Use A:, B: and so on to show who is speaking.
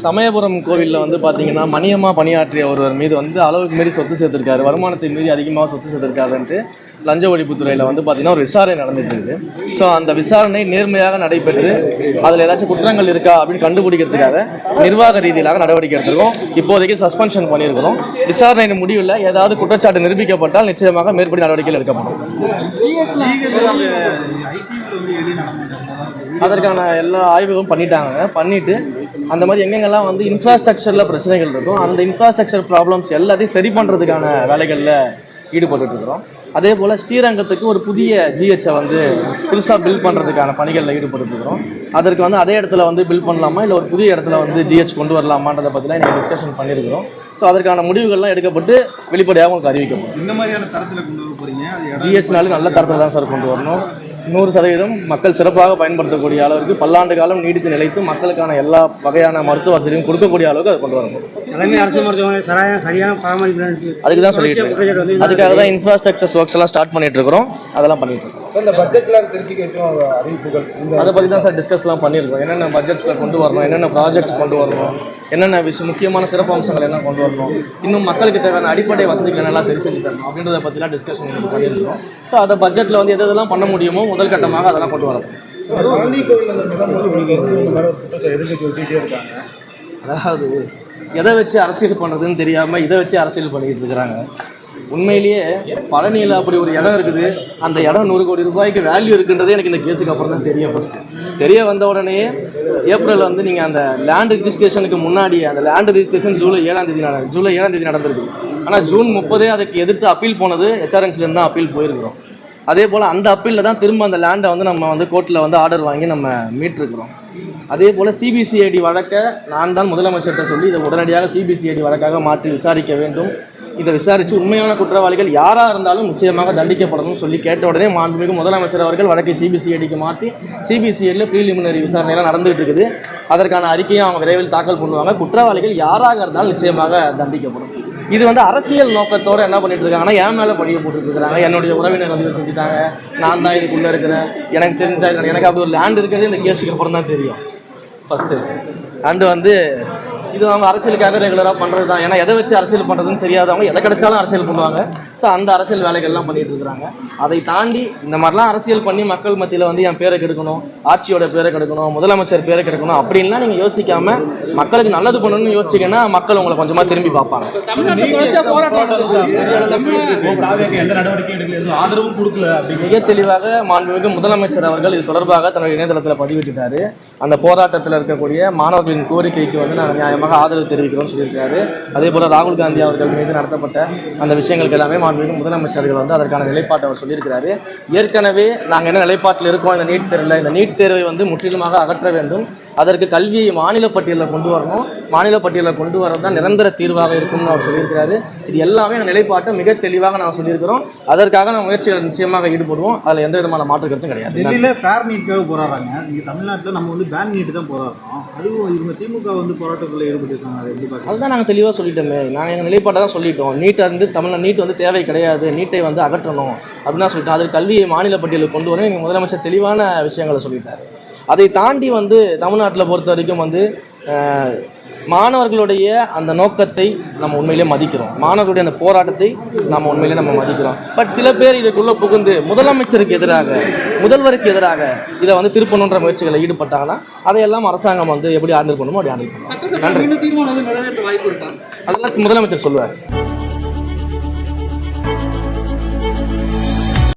A: சமயபுரம் கோவிலில் வந்து பார்த்தீங்கன்னா மணியமாக பணியாற்றிய ஒருவர் மீது வந்து அளவுக்கு மீறி சொத்து சேர்த்திருக்காரு, வருமானத்தை மீறி அதிகமாக சொத்து சேர்த்திருக்காருன்ட்டு லஞ்ச ஒழிப்புத்துறையில் வந்து பார்த்தீங்கன்னா ஒரு விசாரணை நடந்துட்டு இருக்குது. ஸோ அந்த விசாரணை நேர்மையாக நடைபெற்று அதில் ஏதாச்சும் குற்றங்கள் இருக்கா அப்படின்னு கண்டுபிடிக்கிறதுக்காக நிர்வாக ரீதியிலாக நடவடிக்கை எடுத்திருக்கோம். இப்போதைக்கு சஸ்பென்ஷன் பண்ணியிருக்கிறோம். விசாரணையின் முடிவில் ஏதாவது குற்றச்சாட்டு நிரூபிக்கப்பட்டால் நிச்சயமாக மேற்படி நடவடிக்கைகள் எடுக்கப்படும். அதற்கான எல்லா ஆய்வுகளும் பண்ணிட்டு அந்த மாதிரி எங்கெங்கெல்லாம் வந்து இன்ஃப்ராஸ்ட்ரக்சரில் பிரச்சனைகள் இருக்கும் அந்த இன்ஃப்ராஸ்ட்ரக்சர் ப்ராப்ளம்ஸ் எல்லாத்தையும் சரி பண்ணுறதுக்கான வேலைகளில் ஈடுபட்டு இருக்கிறோம். அதே போல் ஸ்ரீரங்கத்துக்கு ஒரு புதிய ஜிஹெச்சை வந்து புதுசாக பில்ட் பண்ணுறதுக்கான பணிகளில் ஈடுபட்டுருக்கிறோம். அதற்கு வந்து அதே இடத்துல வந்து பில்ட் பண்ணலாமா இல்லை ஒரு புதிய இடத்துல வந்து ஜிஹெச் கொண்டு வரலாமான்றதை பற்றிலாம் நீங்கள் டிஸ்கஷன் பண்ணியிருக்கிறோம். ஸோ அதற்கான முடிவுகள்லாம் எடுக்கப்பட்டு வெளிப்படையாக உங்களுக்கு அறிவிக்கப்படும்.
B: இந்த மாதிரியான தரத்தில் கொண்டு வர போகிறீங்க?
A: ஜிஹெச்னாலும் நல்ல தரத்தில் தான் சார் கொண்டு வரணும். 100% மக்கள் சிறப்பாக பயன்படுத்தக்கூடிய அளவுக்கு பல்லாண்டு காலம் நீடித்து நிலைத்து மக்களுக்கான எல்லா வகையான மருத்துவ வசதியும் கொடுக்கக்கூடிய அளவுக்கு அதை கொண்டு வரணும்.
C: அரசு மருத்துவமனை சரியான பராமரிப்பு
A: அதுக்கு தான் சொல்லிட்டு இருக்கோம். அதுக்காக தான் இன்ஃப்ராஸ்ட்ரக்சர்ஸ் ஒர்க்ஸ் எல்லாம் ஸ்டார்ட் பண்ணிட்டு இருக்கிறோம். அதெல்லாம் பண்ணிட்டு இருக்கோம்.
B: இந்த பட்ஜெட்டில் தெரிஞ்சுக்க அறிவிப்புகள்
A: அதை பற்றி தான் சார் டிஸ்கஸ்லாம் பண்ணியிருக்கோம். என்னென்ன பட்ஜெட்ஸில் கொண்டு வரணும், என்னென்ன ப்ராஜெக்ட்ஸ் கொண்டு வரணும், என்னென்ன முக்கியமான சிறப்பு அம்சங்கள் எல்லாம் கொண்டு வரணும், இன்னும் மக்களுக்கு தேவையான அடிப்படை வசதிகள் என்னெல்லாம் சரி செஞ்சு தரணும் அப்படின்றத பற்றிலாம் டிஸ்கஷன் பண்ணியிருக்கோம். ஸோ அந்த பட்ஜெட்டில் வந்து எதெல்லாம் பண்ண முடியுமோ முதல் கட்டமாக அதெல்லாம் கொண்டு வரணும். அதாவது எதை வச்சு அரசியல் பண்ணுறதுன்னு தெரியாமல் இதை வச்சு அரசியல் பண்ணிக்கிட்டு இருக்கிறாங்க. உண்மையிலேயே பழனியில் அப்படி ஒரு இடம் இருக்குது, அந்த இடம் 100 கோடி ரூபாய்க்கு வேல்யூ இருக்குன்றதே எனக்கு இந்த கேஸுக்கு அப்புறம் தான் தெரிய வந்த உடனே ஏப்ரல் வந்து நீங்கள் அந்த லேண்ட் ரிஜிஸ்ட்ரேஷனுக்கு முன்னாடி அந்த லேண்ட் ரிஜிஸ்ட்ரேஷன் ஜூலை 7ஆம் தேதி நடந்திருக்கு. ஆனால் ஜூன் 30 அதுக்கு எதிர்த்து அப்பீல் போனது ஹெச்ஆர்என்சிலேருந்து தான் அப்பீல் போயிருக்கிறோம். அதே போல் அந்த அப்பீலில் தான் திரும்ப அந்த லேண்டை வந்து நம்ம வந்து கோர்ட்டில் வந்து ஆர்டர் வாங்கி நம்ம மீட்டிருக்கிறோம். அதே போல் சிபிசிஐடி வழக்கை நான் தான் முதலமைச்சர்கிட்ட சொல்லி இதை உடனடியாக சிபிசிஐடி வழக்காக மாற்றி விசாரிக்க வேண்டும். இதை விசாரித்து உண்மையான குற்றவாளிகள் யாராக இருந்தாலும் நிச்சயமாக தண்டிக்கப்படணும்னு சொல்லி கேட்ட உடனே மாண்புமிகு முதலமைச்சர் அவர்கள் வழக்கை சிபிசிஐடிக்கு மாற்றி சிபிசிஐடியில் ப்ரீலிமினரி விசாரணையெல்லாம் நடந்துகிட்டு இருக்குது. அதற்கான அறிக்கையும் அவங்க விரைவில் தாக்கல் பண்ணுவாங்க. குற்றவாளிகள் யாராக இருந்தாலும் நிச்சயமாக தண்டிக்கப்படும். இது வந்து அரசியல் நோக்கத்தோடு என்ன பண்ணிட்டு இருக்காங்கன்னா என் மேலே பழிய போட்டுட்டு இருக்காங்க. என்னுடைய உறவினர் வந்து செஞ்சுட்டாங்க, நான் தான் இதுக்குள்ளே இருக்கிறேன், எனக்கு தெரிஞ்ச எனக்கு அப்படி ஒரு லேண்ட் இருக்கிறது இந்த கேஸுக்கு அப்புறம் தான் தெரியும் ஃபஸ்ட்டு. அண்டு வந்து இது அவங்க அரசியலுக்காக ரெகுலராக பண்ணுறது தான். ஏன்னா எதை வச்சு அரசியல் பண்ணுறதுன்னு தெரியாதவங்க எதை கிடைச்சாலும் அரசியல் பண்ணுவாங்க. ஸோ அந்த அரசியல் வேலைகள்லாம் பண்ணிகிட்டு இருக்கிறாங்க. அதை தாண்டி இந்த மாதிரிலாம் அரசியல் பண்ணி மக்கள் மத்தியில் வந்து என் பேரை கெடுக்கணும், ஆட்சியோட பேரை கெடுக்கணும், முதலமைச்சர் பேரை கெடுக்கணும் அப்படின்லாம் நீங்கள் யோசிக்காமல் மக்களுக்கு நல்லது பண்ணணும்னு யோசிச்சிங்கன்னா மக்கள் உங்களை கொஞ்சமாக திரும்பி பார்ப்பாங்க.
B: ஆதரவும் கொடுக்கல அப்படி
A: மிக தெளிவாக மாண்புமிகு முதலமைச்சர் அவர்கள் இது தொடர்பாக தன்னுடைய இணையதளத்தில் பதிவிட்டுட்டாரு. அந்த போராட்டத்தில் இருக்கக்கூடிய மாணவர்களின் கோரிக்கைக்கு வந்து நாங்கள் நியாயமாக ஆதரவு தெரிவிக்கிறோம்னு சொல்லியிருக்காரு. அதே போல் ராகுல் காந்தி அவர்கள் மீது நடத்தப்பட்ட அந்த விஷயங்களுக்கு எல்லாமே மாண்புமிகு முதலமைச்சர்கள் வந்து அதற்கான நிலைப்பாட்டை அவர் சொல்லியிருக்கிறாரு. ஏற்கனவே நாங்கள் என்ன நிலைப்பாட்டில் இருக்கோம், இந்த நீட் தேர்வில் இந்த நீட் தேர்வை வந்து முற்றிலுமாக அகற்ற வேண்டும், அதற்கு கல்வியை மாநில பட்டியலில் கொண்டு வரணும், மாநில பட்டியலில் கொண்டு வரது தான் நிரந்தர தீர்வாக இருக்கும்னு அவர் சொல்லியிருக்கிறாரு. இது எல்லாமே நிலைப்பாட்டை மிக தெளிவாக நான் சொல்லியிருக்கிறோம். அதற்காக நம்ம முயற்சிகள் நிச்சயமாக ஈடுபடுவோம். அதில் எந்த விதமான மாற்று கருத்தும் கிடையாது.
B: டெல்லியில் ஃபேர் நீட்டுக்காக போராடுறாங்க, இங்கே தமிழ்நாட்டில் நம்ம வந்து பேன் நீட்டு தான் போராடுறோம். அதுவும் இவங்க திமுக வந்து போராட்டத்தில் ஈடுபட்டிருக்காங்க. அதை எப்படி பார்க்க?
A: அதுதான் நாங்கள் தெளிவாக சொல்லிட்டோமே, நாங்கள் எங்கள் நிலைப்பாட்டை தான் சொல்லிட்டோம். நீட்டை வந்து நீட் வந்து தேவை கிடையாது, நீட்டை வந்து அகற்றணும் அப்படின்னு சொல்லிட்டோம். அதற்கு கல்வியை மாநில பட்டியலுக்கு கொண்டு வர எங்கள் முதலமைச்சர் தெளிவான விஷயங்களை சொல்லிட்டார். அதை தாண்டி வந்து தமிழ்நாட்டில் பொறுத்த வரைக்கும் வந்து மாணவர்களுடைய அந்த நோக்கத்தை நம்ம உண்மையிலே மதிக்கிறோம், மாணவர்களுடைய அந்த போராட்டத்தை நம்ம உண்மையிலே நம்ம மதிக்கிறோம். பட் சில பேர் இதுக்குள்ளே புகுந்து முதலமைச்சருக்கு எதிராக, முதல்வருக்கு எதிராக இதை வந்து திருப்பணுன்ற முயற்சிகளை ஈடுபட்டாங்கன்னா அதையெல்லாம் அரசாங்கம் வந்து எப்படி ஹேண்டில் பண்ணுமோ அப்படி ஹேண்டில் பண்ணுவோம். நன்றி. அதெல்லாம் முதலமைச்சர் சொல்லுவார்.